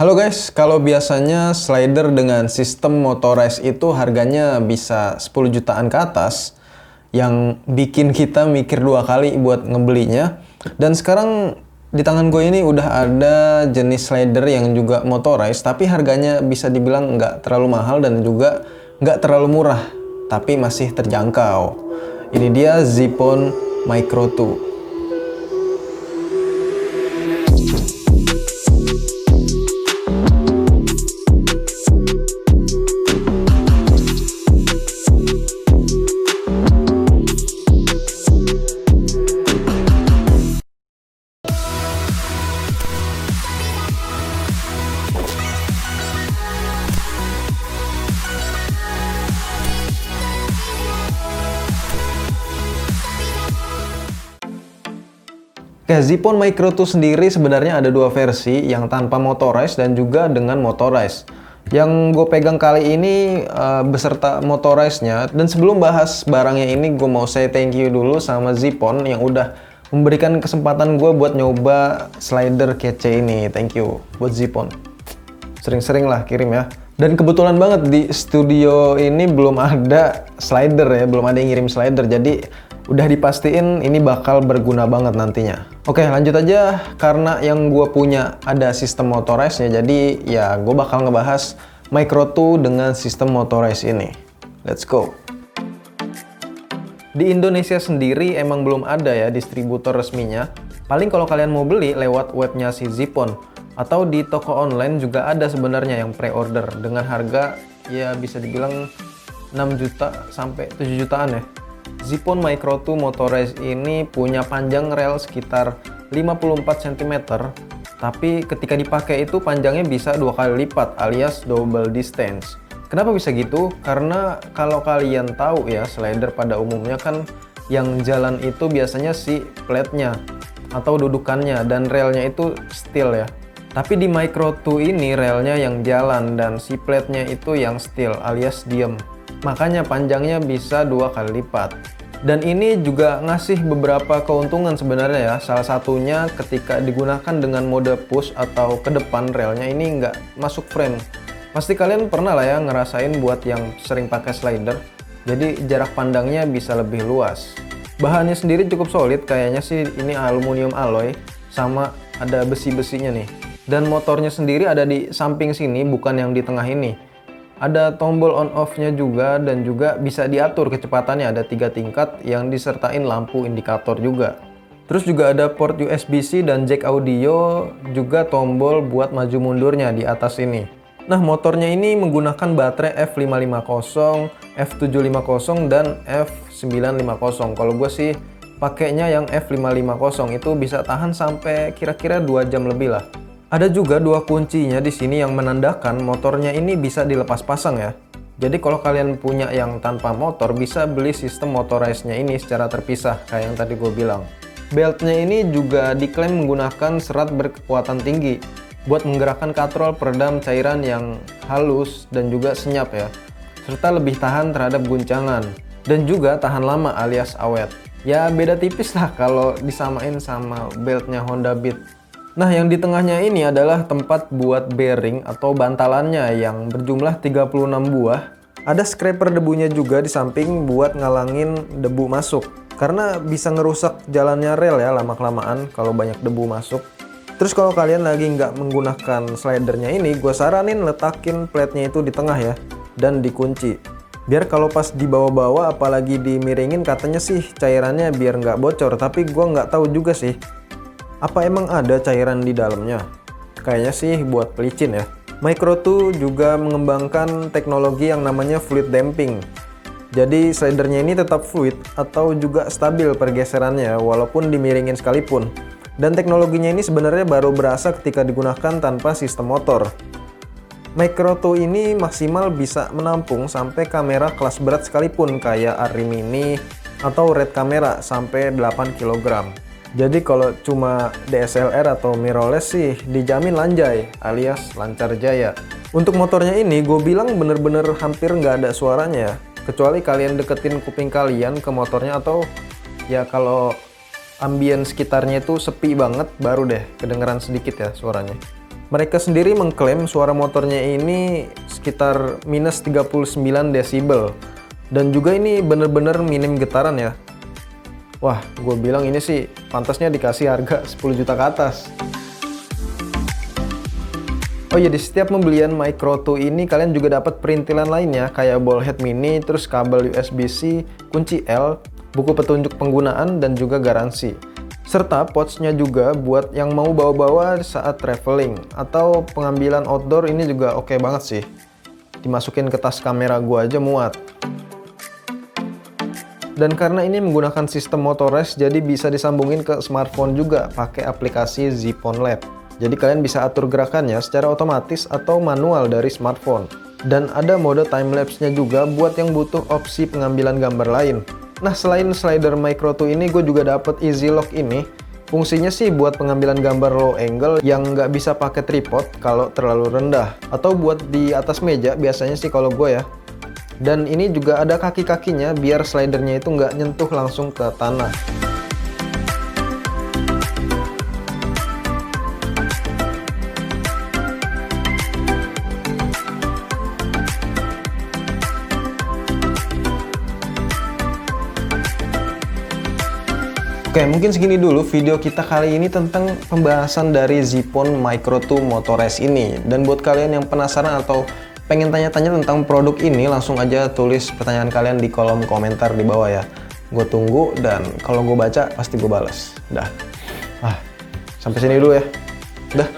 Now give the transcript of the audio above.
Halo guys, kalau biasanya slider dengan sistem motorized itu harganya bisa 10 jutaan ke atas, yang bikin kita mikir dua kali buat ngebelinya. Dan sekarang di tangan gue ini udah ada jenis slider yang juga motorized, tapi harganya bisa dibilang nggak terlalu mahal dan juga nggak terlalu murah, tapi masih terjangkau. Ini dia Zippon Micro 2. Zippon Micro 2 sendiri sebenarnya ada dua versi, yang tanpa motorized dan juga dengan motorized. Yang gue pegang kali ini beserta motorized-nya. Dan sebelum bahas barangnya ini, gue mau say thank you dulu sama Zippon yang udah memberikan kesempatan gue buat nyoba slider kece ini. Thank you buat Zippon. Sering-sering lah kirim ya. Dan kebetulan banget di studio ini belum ada slider ya, belum ada yang ngirim slider. Jadi udah dipastiin ini bakal berguna banget nantinya. Oke, lanjut aja. Karena yang gue punya ada sistem motorized ya, jadi ya gue bakal ngebahas Micro 2 dengan sistem motorized ini. Let's go. Di Indonesia sendiri emang belum ada ya distributor resminya. Paling kalau kalian mau beli lewat webnya si Zippon, atau di toko online juga ada sebenarnya yang pre-order dengan harga ya bisa dibilang 6 juta sampai 7 jutaan ya. Zippon Micro 2 motorized ini punya panjang rel sekitar 54 cm, tapi ketika dipakai itu panjangnya bisa 2 kali lipat alias double distance. Kenapa bisa gitu? Karena kalau kalian tahu ya, slider pada umumnya kan yang jalan itu biasanya si plate-nya atau dudukannya, dan relnya itu steel ya. Tapi di Micro 2 ini relnya yang jalan dan si plate-nya itu yang steel alias diem. Makanya panjangnya bisa 2 kali lipat. Dan ini juga ngasih beberapa keuntungan sebenarnya ya. Salah satunya ketika digunakan dengan mode push atau ke depan, relnya ini nggak masuk frame. Pasti kalian pernah lah ya ngerasain buat yang sering pakai slider. Jadi jarak pandangnya bisa lebih luas. Bahannya sendiri cukup solid, kayaknya sih ini aluminium alloy sama ada besi-besinya nih. Dan motornya sendiri ada di samping sini, bukan yang di tengah ini. Ada tombol on off-nya juga, dan juga bisa diatur kecepatannya, ada 3 tingkat yang disertain lampu indikator juga. Terus juga ada port USB-C dan jack audio, juga tombol buat maju mundurnya di atas ini. Nah, motornya ini menggunakan baterai F550, F750 dan F950. Kalau gue sih pakainya yang F550, itu bisa tahan sampai kira-kira 2 jam lebih lah. Ada juga 2 kuncinya di sini yang menandakan motornya ini bisa dilepas pasang ya. Jadi kalau kalian punya yang tanpa motor, bisa beli sistem motorized-nya ini secara terpisah kayak yang tadi gue bilang. Beltnya ini juga diklaim menggunakan serat berkekuatan tinggi buat menggerakkan katrol peredam cairan yang halus dan juga senyap ya. Serta lebih tahan terhadap guncangan dan juga tahan lama alias awet. Ya beda tipis lah kalau disamain sama beltnya Honda Beat. Nah, yang di tengahnya ini adalah tempat buat bearing atau bantalannya yang berjumlah 36 buah. Ada scraper debunya juga di samping buat ngalangin debu masuk. Karena bisa ngerusak jalannya rel ya lama-kelamaan kalau banyak debu masuk. Terus kalau kalian lagi nggak menggunakan slidernya ini, gue saranin letakin plate-nya itu di tengah ya. Dan dikunci. Biar kalau pas dibawa-bawa apalagi dimiringin, katanya sih cairannya biar nggak bocor. Tapi gue nggak tahu juga sih. Apa emang ada cairan di dalamnya? Kayaknya sih buat pelicin ya. Micro 2 juga mengembangkan teknologi yang namanya fluid damping. Jadi slidernya ini tetap fluid atau juga stabil pergeserannya walaupun dimiringin sekalipun. Dan teknologinya ini sebenarnya baru berasa ketika digunakan tanpa sistem motor. Micro 2 ini maksimal bisa menampung sampai kamera kelas berat sekalipun kayak Arri Mini atau Red Camera sampai 8 kg. Jadi kalau cuma DSLR atau mirrorless sih dijamin lanjai alias lancar jaya. Untuk motornya ini gue bilang bener-bener hampir nggak ada suaranya. Kecuali kalian deketin kuping kalian ke motornya, atau ya kalau ambien sekitarnya itu sepi banget baru deh kedengeran sedikit ya suaranya. Mereka sendiri mengklaim suara motornya ini sekitar minus 39 desibel. Dan juga ini bener-bener minim getaran ya. Wah, gue bilang ini sih pantasnya dikasih harga 10 juta ke atas. Oh iya, di setiap pembelian Micro 2 ini kalian juga dapat perintilan lainnya kayak ballhead mini, terus kabel USB-C, kunci L, buku petunjuk penggunaan, dan juga garansi. Serta pouchnya juga buat yang mau bawa-bawa saat traveling atau pengambilan outdoor, ini juga oke banget sih. Dimasukin ke tas kamera gua aja muat. Dan karena ini menggunakan sistem motorized, jadi bisa disambungin ke smartphone juga pakai aplikasi Zipon Lab. Jadi kalian bisa atur gerakannya secara otomatis atau manual dari smartphone. Dan ada mode timelapse-nya juga buat yang butuh opsi pengambilan gambar lain. Nah, selain slider Micro 2 ini, gue juga dapet Easy Lock ini. Fungsinya sih buat pengambilan gambar low angle yang nggak bisa pakai tripod kalau terlalu rendah. Atau buat di atas meja, biasanya sih kalau gue ya. Dan ini juga ada kaki-kakinya biar slidernya itu nggak nyentuh langsung ke tanah. Oke, mungkin segini dulu video kita kali ini tentang pembahasan dari Zipon Micro 2 Motorized ini. Dan buat kalian yang penasaran atau pengen tanya-tanya tentang produk ini, langsung aja tulis pertanyaan kalian di kolom komentar di bawah ya. Gue tunggu, dan kalau gue baca pasti gue balas. Dah. Sampai sini dulu ya. Dah.